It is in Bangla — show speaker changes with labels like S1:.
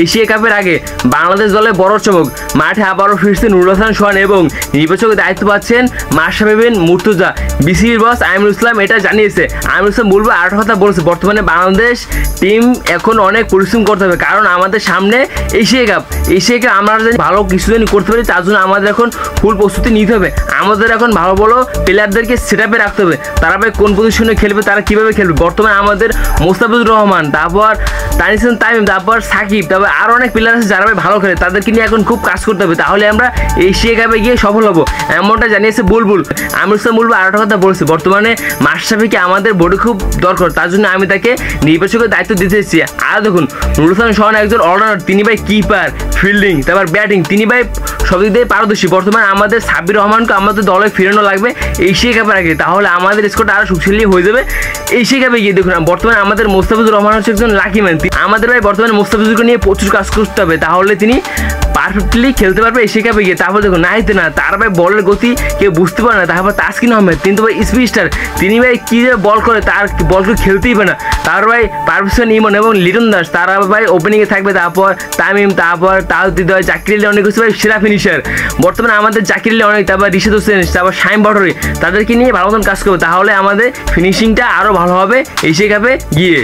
S1: এশিয়া কাপের আগে বাংলাদেশ দলে বড় চমক, মাঠে আবারও ফিরছে নুরুল হাসান সোহান এবং নির্বাচকের দায়িত্ব পাচ্ছেন মাশরাফি বিন মুর্তজা। বিসিবির বস আমিনুল ইসলাম এটা জানিয়েছে। আমিনুল ইসলাম বলবো আরেকটা কথা বলেছে, বর্তমানে বাংলাদেশ টিম এখন অনেক পরিশ্রম করতে হবে, কারণ আমাদের সামনে এশিয়া কাপ আমরা যদি ভালো কিছু দিন করতে পারি তার জন্য আমাদের এখন ফুল প্রস্তুতি নিতে হবে। আমাদের এখন ভালো ভালো প্লেয়ারদেরকে সেট আপে রাখতে হবে, তারা ভাই কোন পজিশনে খেলবে, তারা কীভাবে খেলবে। বর্তমানে আমাদের মোস্তাফিজুর রহমান, তারপর তানিসুন তামিম, তারপর সাকিব, তারপর আরও অনেক প্লেয়ার আছে যারা ভাই ভালো খেলে, তাদেরকে নিয়ে এখন খুব কাজ করতে হবে, তাহলে আমরা এশিয়া কাপে গিয়ে সফল হবো, এমনটা জানিয়েছে বুলবুল। আমিনুল ইসলাম বুলবুল আরেকটা কথা বলেছে, বর্তমানে মাশরাফিকে আমাদের বোর্ডে খুব দরকার, তার জন্য আমি তাকে নির্বাচকের দায়িত্ব দিতে এসেছি। আর দেখুন নুরুল হাসান সোহান একজন অলরাউন্ডার, তিনি ভাই কিপার, ফিল্ডিং, তারপর ব্যাটিং, তিনি ভাই সব দিক দিয়ে পারদর্শী। বর্তমানে আমাদের সাব্বির রহমানকে আমাদের দলে ফিরানো লাগবে এশিয়া কাপের আগে, তাহলে আমাদের স্কোরটা আরও শক্তিশালী হয়ে যাবে এশিয়া কাপে গিয়ে। দেখুন বর্তমানে আমাদের মোস্তাফিজুর রহমান হচ্ছে একজন লাকি ম্যান, আমাদের ভাই বর্তমানে মোস্তাফিজুরকে নিয়ে প্রচুর কাজ করতে হবে, তাহলে তিনি পারফেক্টলি খেলতে পারবে এশিয়া কাপে গিয়ে। তারপর দেখুন নাহিতে না, তার ভাই বলের গতি কেউ বুঝতে পারে না। তারপর তাসকিন আহমেদ, কিন্তু ভাই স্পিড স্টার, তিনি ভাই কী যে বল করে, তার বলকে খেলতেই পারে না। তার ভাই পারভেজ ইমন এবং লিটন দাস, তারা ভাই ওপেনিংয়ে থাকবে। তারপর তামিম, তারপর তাহিদ, জাকির আলী অনেক কিছু ভাই সেরা ফিনিশার। বর্তমানে আমাদের জাকির আলী অনেক, তারপর রিশাদ হোসেন, তারপর শাহিম বটরি, তাদেরকে নিয়ে ভালো মতন কাজ করবে, তাহলে আমাদের ফিনিশিংটা আরও ভালো হবে এশিয়া কাপে গিয়ে।